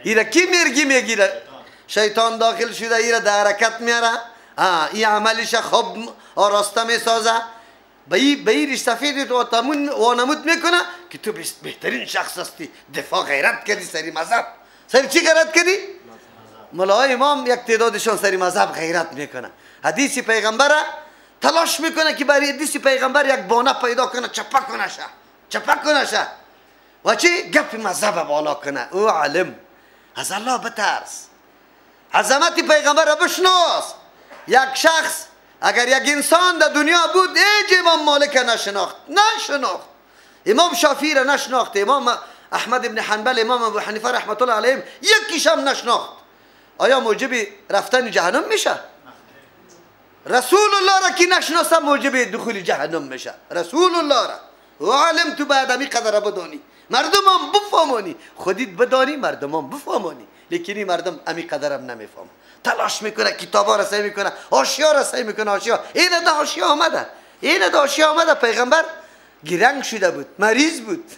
ایره کی مرگی میگیره؟ شیطان داخل شده ایره در حرکت میاره. این عملش خوب آراسته میسازه. به این ریش سفید وانمود میکنه که تو بهترین شخص هستی. دفاع غیرت کردی سری مذهب. سری چی غیرت کردی؟ مولای امام یک تعدادشان سری مذهب غیرت میکنه. حدیث پیغمبر تلاش میکنه که برای حدیث پیغمبر یک بانه پیدا کنه، چپک کنه و چی؟ گپ مذهب بالا کنه. او علم از الله بترس، عظمت پیغمبر را بشناس. یک شخص اگر یک انسان در دنیا بود ایج امام مالک نشناخت، امام شافعی را نشناخت، امام احمد ابن حنبل، امام ابو حنیفه رحمت الله علیهم یکیش هم نشناخت، آیا موجب رفتن جهنم میشه؟ رسول الله را که نشناسه موجب دخول جهنم میشه. رسول الله را و علم تو بعد امی قدر بدانی، مردم هم بفهمانی، خودت بدانی مردم هم بفهمانی، لیکنی مردم امی قدر هم نمیفهم. تلاش میکنه، کتابا را سعی میکنه، حاشیه را سعی میکنه، حاشیه این ده حاشیه آمده. پیغمبر گرنگ شده بود، مریض بود،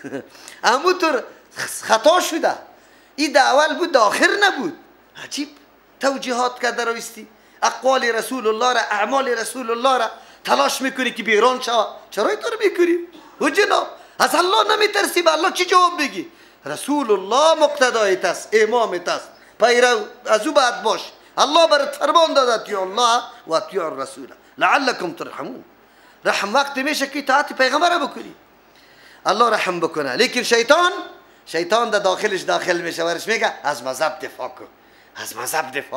همونطور خطا شده. این ده اول بود، ده آخر نبود. عجیب توجیهات کرده رویستی. اقوال رسول الله را، اعمال رسول الله را تلاش میکنی که بیرون شو. چرا اینطور میکنی؟ و جناب از الله نمیترسی؟ به الله چی جواب بگی؟ رسول الله مقتدایت است، امامت است، پیرو از او بعد باش. الله برات فرمان داده اطیعوا الله و اطیعوا الرسول لعلکم ترحمون. رحم وقت میشه که اطاعت پیغمبر بکنی، الله رحم بکنه. لیکن شیطان در داخلش داخل میشه، ورش میگه از مذهب دفاع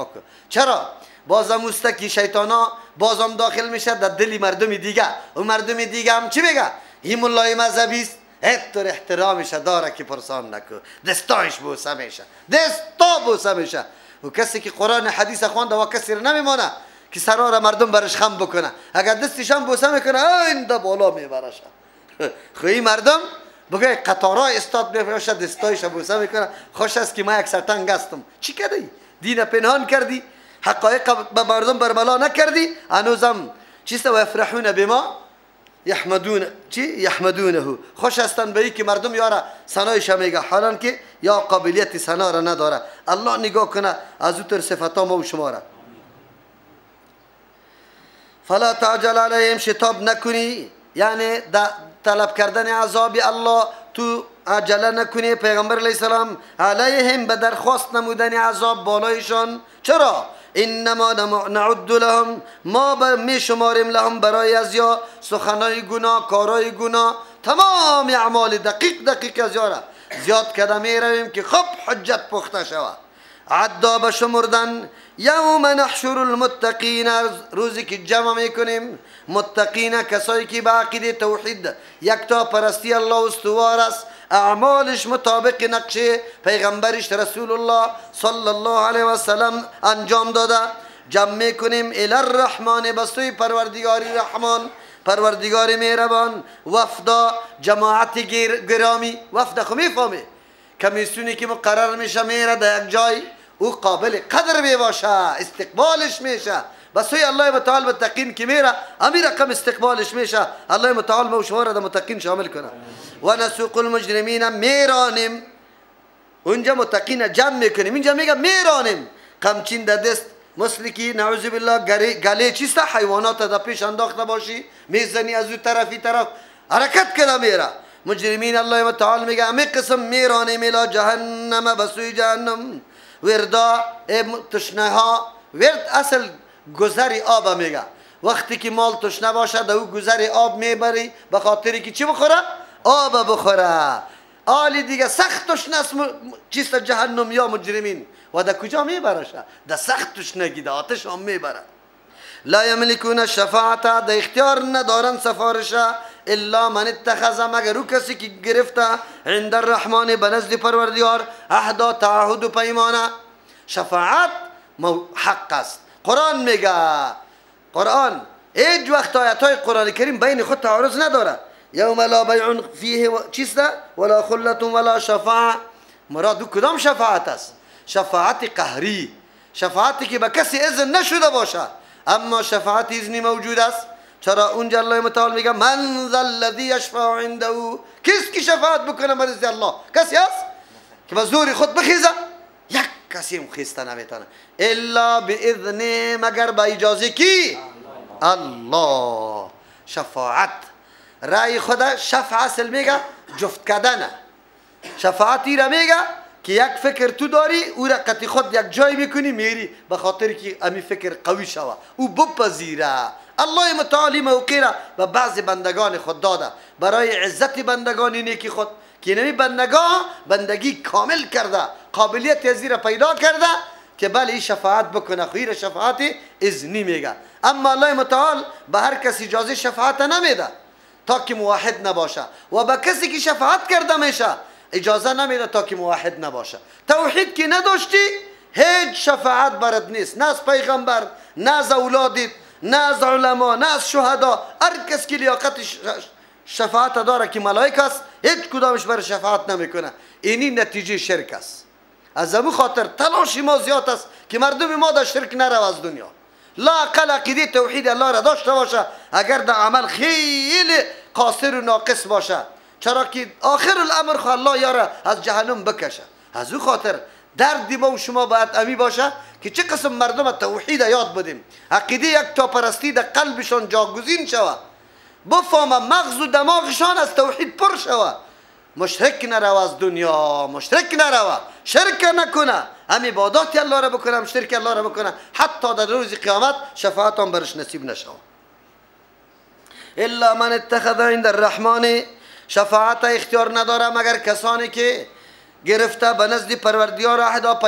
کن، چرا؟ بازم است که شیطانا بازم داخل میشه در دل مردم دیگه، و مردم دیگه هم چی میگه؟ این مولای مذهبی است، هتر احترامش داره که پرسان نکن، دستایش بوسه میشه. و کسی که قرآن حدیث خوانده و کسی رو نمیمانه که سرار مردم برش خم بکنه، اگر دستش هم بوسه میکنه این ده بالا میبرشه. خوی مردم بگه قطارای استاد میفرشه، دستایش بوسه میکنه، خوش است که ما یک سرطنگ هستم. چی کردی؟ دین پنهان کردی، حقایق به مردم برملا نکردی. هنوزم چیست؟ و یفرحون بما یحمدونه، خوش هستن به این که مردم یارا ثنایش میگه، حالان که یا قابلیت ثنا را نداره. الله نگاه کنه از او تر صفتا ما و شما را. فلا تعجل علیهم، شتاب نکنی، یعنی طلب کردن عذاب الله تو عجله نکنی. پیغمبر علیه السلام علیهم به درخواست نمودن عذاب بالایشان. چرا؟ انما نعد لهم، ما می شماریم لهم برای از یا سخنای گناه، کارای گناه، تمام اعمال دقیق از یارا زیاد کده می رویم که خب حجت پخته شود. عدا بشمردن. یوم نحشر المتقین، روزی که جمع میکنیم متقین، کسایی که به عقیده توحید یکتا پرستی الله استوار است، اعمالش مطابق نقش پیغمبرش رسول الله صلی الله علیه و سلم انجام داده، جمع میکنیم الی الرحمن، بسوی پروردگاری رحمان، پروردگار مهربان. وفدا، جماعت گرامی. وفد خو میفهمی کمیسیونی که مقرر میشه میره در یک جای، او قابل قدر میباشه، استقبالش میشه. بسوی الله متعال متقین که میره امی رقم استقبالش میشه. الله متعال ما و شما را در متقین شامل کنه. و نسوق المجرمین، میرانیم. اونجا متقین جمع میکنیم، اینجا میگه میرانیم. قمچین در دست، مثل که نعوذ بالله گله چیست؟ حیوانات در پیش انداخته باشی، میزنی از او طرفی طرف، حرکت کنه میره. مجرمین الله متعال میگه امی قسم میرانیم الی جهنم، بسوی جهنم. وردا، تشنه ها، ورد اصل گذر آب میگه. وقتی که مال تشنه باشه در او گذر آب میبری، به خاطری که چی بخوره؟ آب بخوره. آلی دیگه سخت تشنه است چیست جهنم یا مجرمین، و در کجا میبرشه؟ در سخت تشنگی، در آتش هم میبره. لا یملکون الشفاعت، در اختیار ندارن سفارش، الا من اتخذ، مگر او کسی که گرفته عند الرحمن، به نزد پروردگار، عهدا، تعهد و پیمانه. شفاعت حق است. قرآن میگه، قرآن هیچ وقت آیتهای قرآن کریم بین خود تعارض نداره. یوم لا بیع فیه چیست؟ ولا خلة ولا شفاعه. مراد کدام شفاعت است؟ شفاعت قهری، شفاعتی که به کسی اذن نشده باشه، اما شفاعت اذنی موجود است. چرا اونجا الله متعال میگه من ذا الذی یشفع عنده، کس کی شفاعت بکنه برای الله؟ کسی هست که به زور خود بخیزه، یک کسی هم خیسته نمیتونه الا باذن، مگر با اجازه کی؟ الله. شفاعت رای خدا شفع اصل میگه جفت کردنه. شفاعت را میگه که یک فکر تو داری او را قطع خود یک جای میکنی میری به خاطر که امی فکر قوی شوه او بپذیره. الله متعالی موقع را به بعض بندگان خود داده برای عزت بندگان نیکی خود که نمی بندگان بندگی کامل کرده، قابلیت ازی را پیدا کرده که بله شفاعت بکنه. خیر شفاعت اذنی میگه. اما الله متعال به هر کسی اجازه شفاعت نمیده تا که موحد نباشه و به کسی که شفاعت کرده میشه اجازه نمیده تا که موحد نباشه. توحید که نداشتی هیچ شفاعت برات نیست، نه از پیغمبر، نه از اولادت، نه از علما، نه از شهدا. هر کس که لیاقت شفاعت داره که ملائک است هیچ کدامش برای شفاعت نمیکنه. اینی نتیجه شرک است. از همون خاطر تلاش ما زیاد است که مردم ما در شرک نرو از دنیا. لا اقل عقیده توحید الله را داشته باشه اگر در عمل خیلی قاصر و ناقص باشه، چرا که آخر الامر خو الله یاره از جهنم بکشه. از او خاطر درد ما و شما باید امی باشه که چه قسم مردم توحید یاد بدیم، عقیده یک تا پرستی در قلبشان جاگزین شوه، بفهمه مغز و دماغشان از توحید پر شوه، مشرک نرو از دنیا، مشرک نرو، شرک نکنه، هم عبادات الله را بکنه، هم شرک الله را بکنه، حتی در روز قیامت شفاعت هم برش نصیب نشوه. الا من اتخذ عند الرحمن، شفاعت اختیار نداره مگر کسانی که گرفته به نزد پروردگار عهد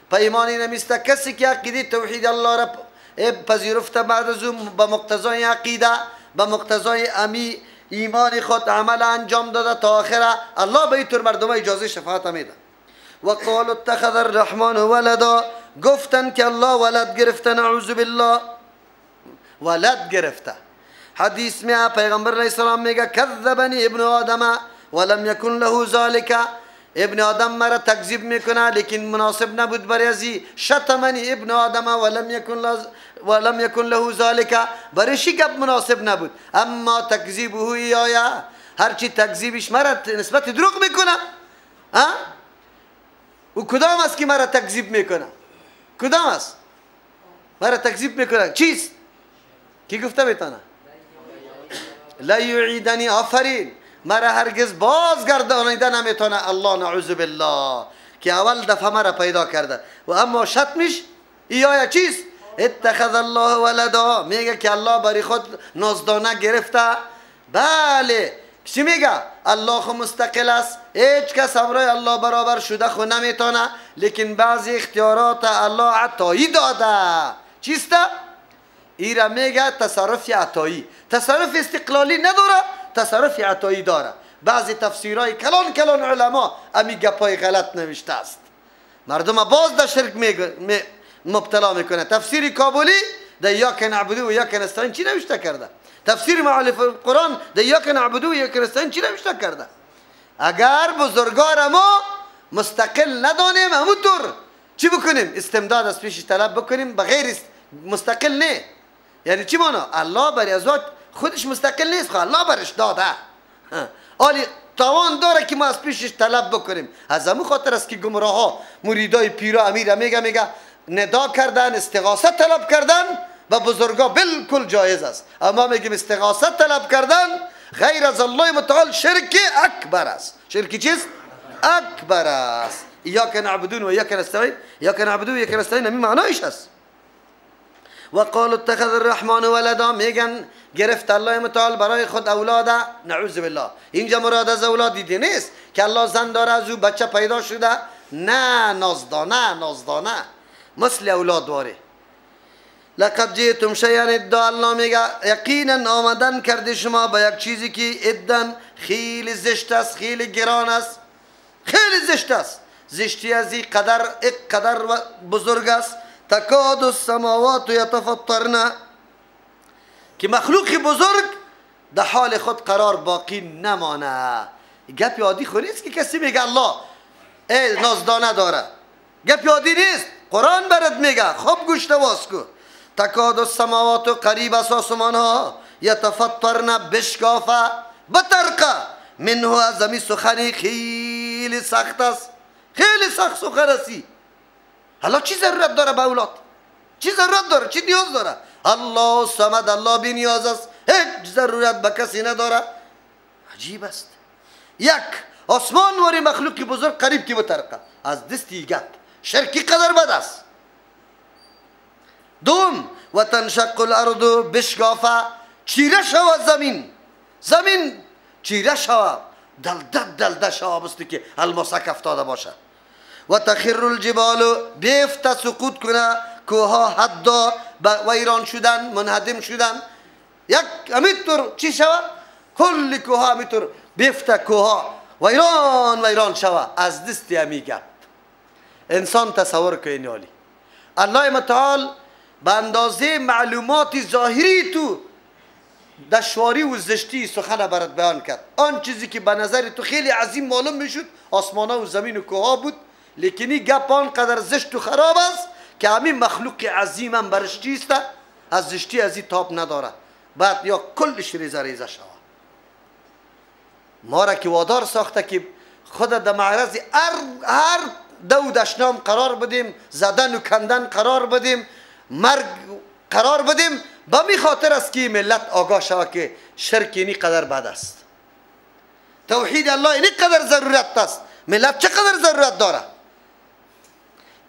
پیمانی نمیسته. کسی که عقیده توحید الله را پذیرفته بعد از اون به مقتضای عقیده، به مقتضای امی ایمان خود عمل انجام داده تا آخره، الله به اینطور مردم اجازه شفاعت میده. و قالوا اتخذ الرحمن ولدا، گفتن که الله ولد گرفته، نعوذ بالله ولد گرفته. حدیث میں پیغمبر علیہ السلام میگه کذبنی ابن آدم ولم یکن له ذالک، ابن آدم مرا تکذیب میکنه لیکن مناسب نبود برای ازی. شتمنی ابن آدم ولم یکن له ذالک، برای چی گپ مناسب نبود. اما تکذیبه ایایا، هرچی تکذیبش مرا نسبت دروغ میکنه. و کدام است که مرا تکذیب میکنه؟ کدام است مرا تکذیب میکنه؟ چیست کی گفته میتونه؟ لا یعیدنی، آفرین، مرا هرگز بازگردانیده نمیتونه الله، نعوذ بالله، که اول دفعه مرا پیدا کرده. و اما شتمش ایایا چیست؟ اتخذ الله ولدا، میگه که الله برای خود نازدانه گرفته. بله، چی میگه؟ الله خو مستقل است، هیچ کس همراه الله برابر شده خو نمیتونه، لیکن بعضی اختیارات الله عطایی داده. چیست؟ ایرا میگه تصرف عطایی، تصرف استقلالی نداره، تصرف عطایی داره. بعضی تفسیرهای کلان علما امی گپای غلط نوشته است، مردم باز در شرک مبتلا میکنه. تفسیر کابلی در یاک نعبدو و یاک نستعین چی نوشته کرده؟ تفسیر معالف قرآن در یاک نعبدو و یاک نستعین چی نوشته کرده؟ اگر بزرگار ما مستقل ندانیم همونطور چی بکنیم؟ استمداد از پیش طلب بکنیم بغیر مستقل نه. یعنی چی مانا؟ الله برای ازاد خودش مستقل نیست، الله برش داده، آلی توان داره که ما از پیشش طلب بکنیم. از همون خاطر است که گمراه ها مریدای پیرا امیر میگه ندا کردن، استغاثه طلب کردن و بزرگا بالکل جایز است، اما میگیم استغاثه طلب کردن غیر از الله متعال شرک اکبر است. شرک چیست؟ اکبر است. ایاک نعبدون و ایاک نستعین، ایاک نعبدون و ایاک نستعین همین معنایش است. و قالوا اتخذ الرحمن ولدا، میگن گرفت الله متعال برای خود اولاده، نعوذ بالله. اینجا مراد از اولاد دیده نیست که الله زن داره از او بچه پیدا شده، نه، نازدانه مثل اولاد داره. لقد جئتم شیئا ادعا، الله میگه یقینا آمدن کرده شما به یک چیزی که ادن خیلی زشت است، خیلی گران است، خیلی زشت است. زشتی از این قدر بزرگ است تکاد السماوات یتفطرن، که مخلوق بزرگ در حال خود قرار باقی نمانه. گپ عادی خو نیست که کسی میگه الله نازدانه داره، گپ عادی نیست، قرآن برات میگه. خوب گوش نواز کن. تکاد السماوات، قریب است آسمان ها، یتفطرن، بشکافه، بترقه، منه از زمین سخنی خیلی سخت است، خیلی سخت سخن هستی. حالا چی ضرورت داره به اولاد؟ چی ضرورت داره؟ چی نیاز داره؟ الله صمد، الله بی نیاز است، هیچ ضرورت به کسی نداره. عجیب است. یک آسمان وری مخلوقی بزرگ قریب کی بترقه از دستی گپ. شرکی قدر بد است. دوم و تنشق الارض بشکافه، چیره شود زمین، زمین چیره شود، دلده شود بسته که الماسک افتاده باشه. و تخر الجبال، بیفته سقوط کنه کوها، حدا ویران شدن، منهدم شدن. یک همینطور چی شود؟ کل کوها همینطور بیفته، کوها ویران شود از دست همی گپ. انسان تصور کنی حالی الله متعال به اندازه معلومات ظاهری تو دشواری و زشتی سخن برات بیان کرد. آن چیزی که به نظر تو خیلی عظیم معلوم میشد آسمان و زمین و کوها بود، لیکن این گپ آنقدر زشت و خراب است که همین مخلوق عظیم هم برش چیست، از زشتی از این تاب نداره. بعد یا کلش ریزه شود. ما را که وادار ساخته که خود در معرض هر دو دشنام قرار بدیم، زدن و کندن قرار بدیم، مرگ قرار بدیم، به می خاطر است که ملت آگاه شود که شرک اینی قدر بد است، توحید الله اینی قدر ضرورت است. ملت چقدر ضرورت داره؟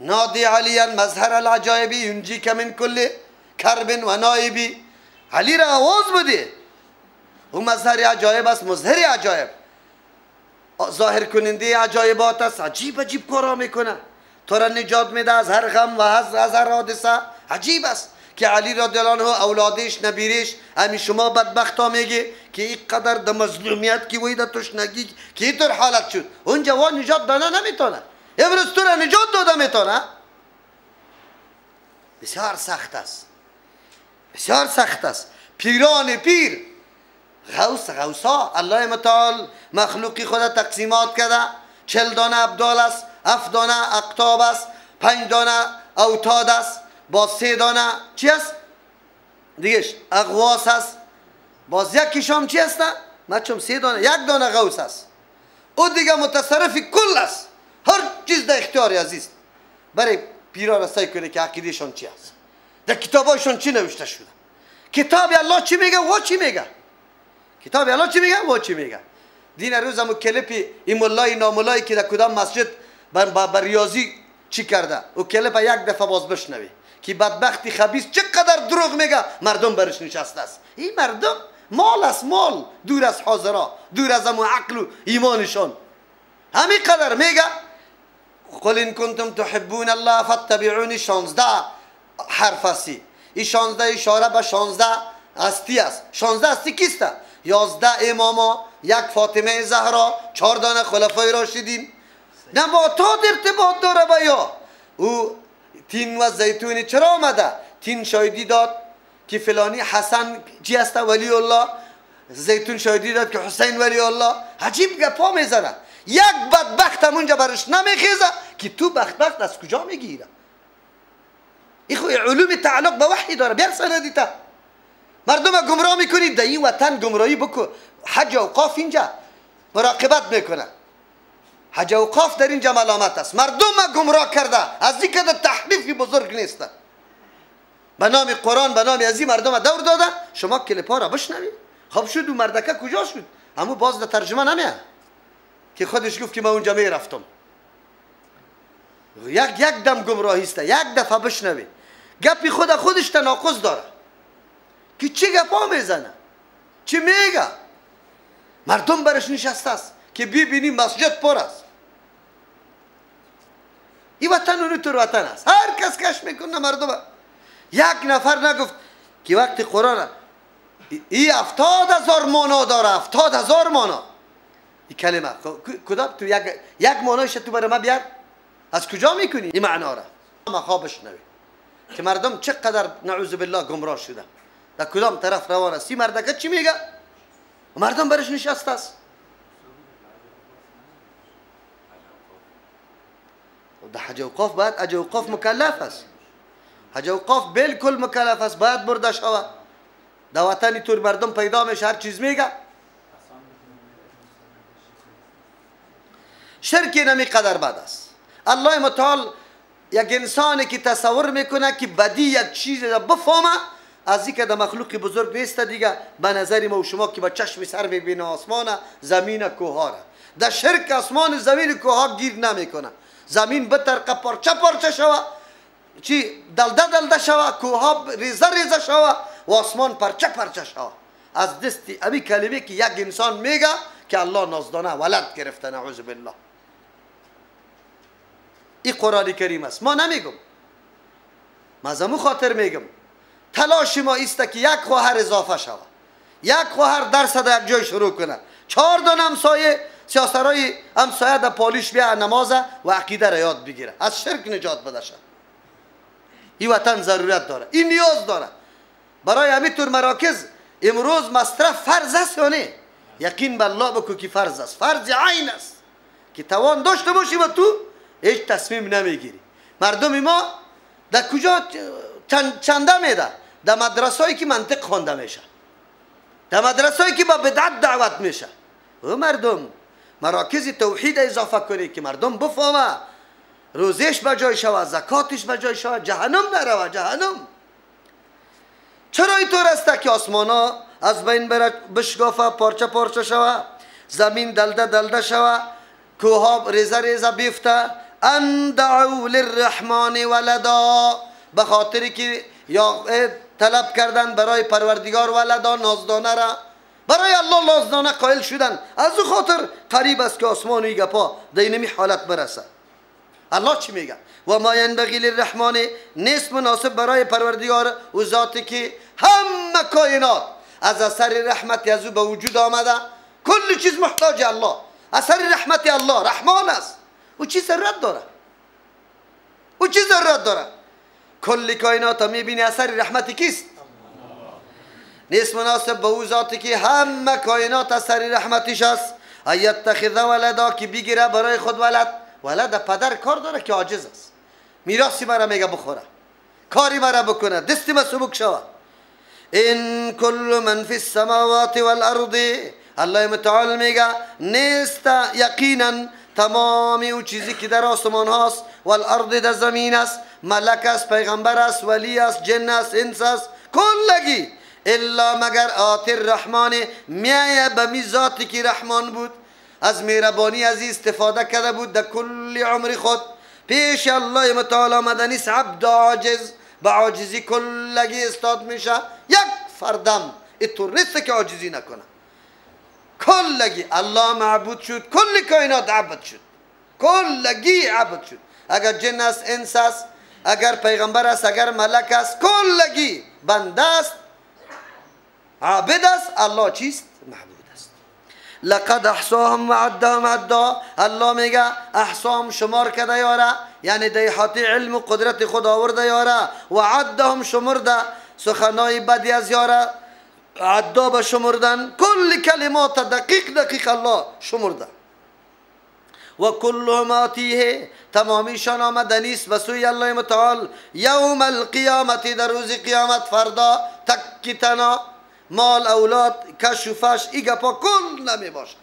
نادی علیا مظهر العجایبی ینجیک من کل کرب و نایبی. علی را آواز بده، او مظهر عجایب است، مظهر عجایب، ظاهر کننده عجایبات است. عجیب کارا میکنه، تو را نجات میده از هر غم و از هر حادثه. عجیب است که علی رضی الله عنه اولادش نبیرش همین شما بدبختا میگه که این قدر در مظلومیت که وی در تشنگی که اینطور حالت شد، اون جوان نجات داده نمیتونه، امروز تو را نجات داده میتونه. بسیار سخت است، بسیار سخت است. پیران پیر، غوثا، الله متعال مخلوقی خود تقسیمات کرده. 40 دانه ابدال است، 7 دانه اقطاب است، 5 دانه اوتاد است، با 3 دانه چی است دیگهش اغواس است، باز یکیشام چی است؟ مچم 3 دانه، 1 دانه غوث است. او دیگه متصرف کل است، هر چیز در اختیار عزیز. برای پیرا رسای کنه که عقیدهشان چی است، در کتابایشان چی نوشته شده، کتاب الله چی میگه و چی میگه، کتاب الله چی میگه و چی میگه. دین روز هم کلیپ این ملای ناملایی که در کدام مسجد بر ریاضی چی کرده، او کلیپ یک دفعه باز بشنوی که بدبختی خبیث چقدر دروغ میگه، مردم برش نشسته است. این مردم مال است، مال دور از حاضرا، دور از همون عقل و ایمانشان. همین قدر میگه قل ان کنتم تحبون الله فاتبعونی. 16 حرف هستی، این 16 اشاره به 16 هستی است. 16 هستی کیست؟ 11 اماما، 1 فاطمه زهرا، 4 دانه خلفای راشدین. نباتات ارتباط داره با یا او تین و زیتونی چرا آمده؟ تین شاهدی داد که فلانی حسن چی است ولی الله، زیتون شاهدی داد که حسین ولی الله. عجیب گپا میزنه. یک بدبخت همونجا برش نمیخیزه که تو بدبخت از کجا میگیره. این خو علوم تعلق به وحی داره. بیار سندیتا مردم گمراه میکنید، در این وطن گمراهی بکن. حج اوقاف اینجا مراقبت میکنه، حج اوقاف در اینجا ملامت است. مردم گمراه کرده، از این که تحریفی بزرگ نیست. به نام قرآن به نام ازی مردم دور داده. شما کلیپا را بشنوید. خب شد و مردکه کجا شد؟ همون باز در ترجمه نمیاد که خودش گفت که من اونجا میرفتم. یک دم گمراهی است. یک دفعه بشنوید گپی خودش تناقض داره که چه گپا میزنه، چه میگه. مردم برش نشسته است که ببینی مسجد پر است. این وطن اونطور وطن است، هر کس کش میکنه مردم. یک نفر نگفت که وقتی قرآن این 70,000 معنا داره، 70,000 معنا. این کلمه کدام تو یک معنایش تو برای ما بیار، از کجا میکنی این معنا را؟ ما خوابش نوی که مردم چقدر نعوذ بالله گمراه شده، در کدام طرف روان است. این مردکه چی میگه؟ مردم برش نشسته است. در حج اوقاف باید، حج اوقاف مکلف است، حج اوقاف بالکل مکلف است، باید برده شود. در وطنی طور مردم پیدا میشه هر چیز میگه. شرک نمی قدر بد است. الله متعال یک انسانی که تصور میکنه که بدی یک چیز را بفهمه، از اینکه در مخلوق بزرگ نیست دیگه. به نظر ما و شما که با چشم سر میبینه آسمان، زمین، کوها را، در شرک آسمان زمین کوها گیر نمیکنه. زمین بطرقه پارچه پارچه شوه، چی دلده دلده شوه، کوها ریزه ریزه شوه و آسمان پرچه پرچه شوه از دستی امی کلمه که یک انسان میگه که الله نازدانه ولد گرفته، نعوذ بالله. این قرآن کریم است، ما نمیگم، ما زمو خاطر میگم تلاش ما است که یک خواهر اضافه شوه، یک خواهر درس در یک جای شروع کنه، 4 دانه همسایه سیاسرای همسایه در پالیش بیا نماز و عقیده را یاد بگیره، از شرک نجات بده شه. این وطن ضرورت داره، این نیاز داره. برای همین طور مراکز امروز مصرف فرض است یا نه؟ یقین به الله بکو که فرض است، فرض عین است که توان داشته باشی و تو هیچ تصمیم نمیگیری. مردم ما در کجا چنده میده؟ در مدرسه‌ای که منطق خوانده میشه، در مدرسه‌ای که با بدعت دعوت میشه. و مردم مراکز توحید اضافه کنی که مردم بفهمه، روزش بجای شود، زکاتش بجای شود، جهنم نروه. جهنم چرا اینطور است که آسمانا از بین بره، بشکافه، پارچه پارچه شود، زمین دلده دلده شود، کوها ریزه ریزه بیفته؟ ان دعوا للرحمن ولدا، به خاطری که یا طلب کردن برای پروردگار ولدا، نازدانه را برای الله نازدانه قائل شدن. از او خاطر قریب است که آسمان ای گپا در اینمی حالت برسه. الله چی میگه؟ و ما ینبغی للرحمن، نیست مناسب برای پروردگار و ذاتی که همه کائنات از اثر رحمت از او به وجود آمده، کل چیز محتاج الله، اثر رحمت الله. رحمان است، او چی ضرورت داره؟ او چی ضرورت داره؟ کل کائنات میبینی اثر رحمت کیست؟ نیست مناسب به او ذاتی که همه کائنات اثر رحمتش است. ایتخذ ولدا، که بگیره برای خود ولد. ولد پدر کار داره که عاجز است، میراثی مرا میگه بخوره، کاری مرا بکنه، دستی ما سبک شود. ان کل من فی السماوات والارض، الله متعال میگه نیست یقینا تمام او چیزی که در آسمان هاست، والارض در زمین است، ملک است، پیغمبر است، ولی است، جن است، انس است، کلگی الا مگر آتی الرحمن، میایه به می ذاتی که رحمان بود، از مهربانی از استفاده کرده بود در کل عمر خود. پیش الله متعال آمدن است عبد عاجز، به عاجزی کلگی استاد میشه. یک فردم اینطور نیست که عاجزی نکنه، کلگی الله معبود شد، کل کائنات عبد شد، کلگی عبد شد. اگر جن است، انس است، اگر پیغمبر است، اگر ملک است، کلگی بنده است، عابد است. الله چیست؟ معبود است. لقد احصاهم وعدهم عدا، الله میگه احصاهم شمار کرده یاره، یعنی دیحاتی علم و قدرت خود آورده یاره، و عدهم شمرده سخنای بدی از یاره، عدا به شمردن کل کلمات دقیق دقیق الله شمرده. و کلهم آتیه، تمامیشان آمدنی است به سوی الله متعال یوم القیامت، در روز قیامت، فردا تکتنا، مال اولاد کش و فش ای گپا کل نمی باشه.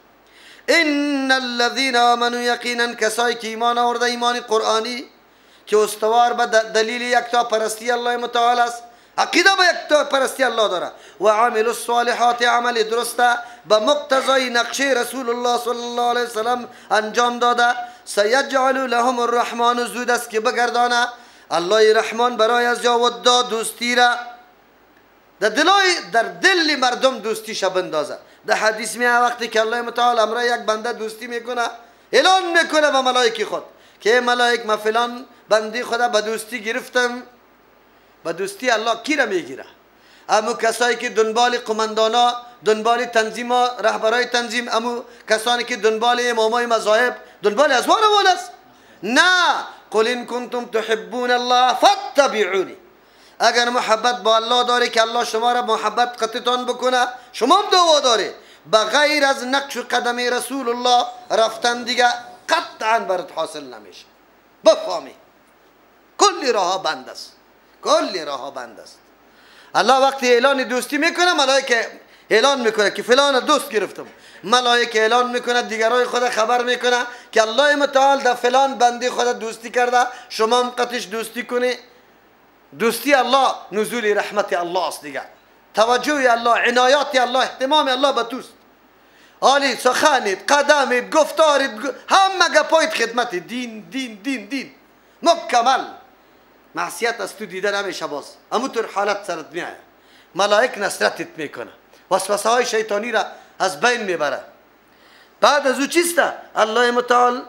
ان الذين آمنوا، یقینا کسایی که ایمان آورده، ایمان قرآنی که استوار به دلیل یکتا پرستی الله متعال است، عقیده به یکتا پرستی الله داره، و عمل الصالحات، عمل درسته به مقتضای نقشه رسول الله صلی الله علیه وسلم انجام داده، سیجعل لهم الرحمن، زود است که بگردانه الله رحمان برای از جا ودا دوستی را، در دل مردم دوستیش بندازه. در حدیث میاد وقتی که الله متعال امر یک بنده دوستی میکنه، اعلان میکنه به ملائکه خود که ملائک ما فلان بندی خدا به دوستی گرفتم. به دوستی الله کی را میگیره؟ امو کسایی که دنبال قماندانا، دنبال تنظیم، رهبرای تنظیم، امو کسانی که دنبال امامای مذاهب، دنبال ازوان است. نه، قل ان کنتم تحبون الله فاتبعونی، اگر محبت با الله داری که الله شما را محبت قطعتان بکنه، شما هم دعوا داری بغیر از نقش و قدم رسول الله رفتن دیگه قطعا برات حاصل نمیشه. بفهمی کلی راه بند است، کلی راه بند است. الله وقتی اعلان دوستی میکنه، ملائکه اعلان میکنه که فلان دوست گرفتم. ملائکه اعلان میکنه، دیگرای خود خبر میکنه که الله متعال در فلان بنده خود دوستی کرده، شما هم قطعش دوستی کنی. دوستی الله نزول رحمت الله است دیگه، توجه الله، عنایات الله، اهتمام الله به توست. حالی سخنت، قدمت، گفتارت، همه گپایت خدمت دین دین دین دین مکمل. معصیت از تو دیده نمیشه، باز همونطور حالت سرت میاد. ملائک نصرتت میکنه، وسوسه های شیطانی را از بین میبره. بعد از او چیسته؟ الله متعال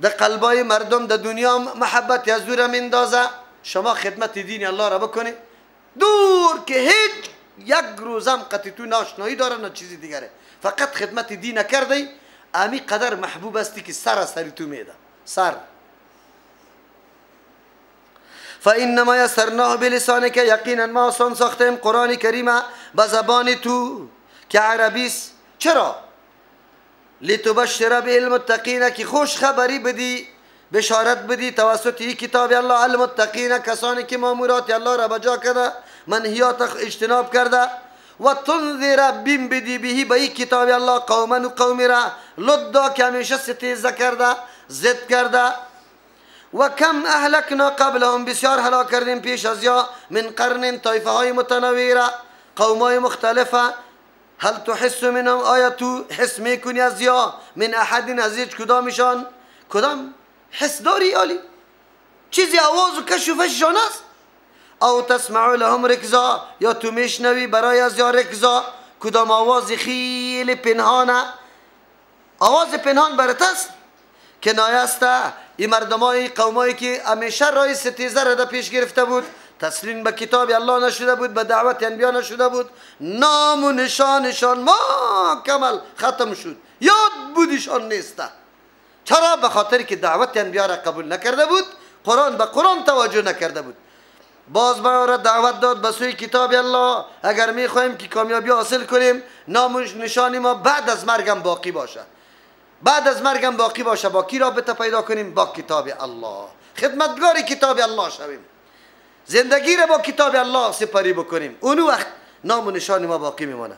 در قلبای مردم در دنیا محبت از دور میندازه. شما خدمت دین الله را بکنی دور که هیچ یک روزم قطع تو ناشنایی داره نه چیزی دیگره، فقط خدمت دین نکردی، امی قدر محبوب استی که سر از سری تو میده. سر فانما یسرناه بلسانک، یقینا ما آسان ساختیم قرآن کریم به زبان تو که عربی است. چرا؟ لتبشر به المتقین، که خوش خبری بدی، بشارت بدی توسط این کتاب الله المتقین، کسانی که مامورات الله را بجا کرده، منهیات اجتناب کرده. و تنذر بیم بدی بهی به این کتاب الله قوما و قومی را لدا که همیشه ستیزه کرده، ضد کرده. و کم اهلکنا قبلهم، بسیار هلاک کردیم پیش از یا، من قرن، طایفه های متنویره، قوم های مختلفه. هل تحس منهم، آیا تو حس میکنی از یا؟ من احد، از هیچ کدامشان؟ کدام حس داری؟ آلی چیزی آواز و کش و فششان است؟ او تسمع لهم رکزا، یا تو میشنوی برای از یا رکزا؟ کدام آواز خیلی پنهانه، آواز پنهان برات است که نایسته. این مردمای قومایی که همیشه رای ستیزه را پیش گرفته بود، تسلیم به کتاب الله نشده بود، به دعوت انبیا نشده بود، نام و نشانشان ما کمل ختم شد، یاد بودشان نیسته. چرا؟ به خاطر که دعوت انبیا را قبول نکرده بود، قرآن به قرآن توجه نکرده بود. باز ما را دعوت داد به سوی کتاب الله، اگر میخوایم که کامیابی حاصل کنیم، نام و نشانی ما بعد از مرگم باقی باشه. بعد از مرگم باقی باشه، با کی رابطه پیدا کنیم؟ با کتاب الله، خدمتگار کتاب الله شویم، زندگی را با کتاب الله سپری بکنیم. اون وقت نام و نشان ما باقی میمانه.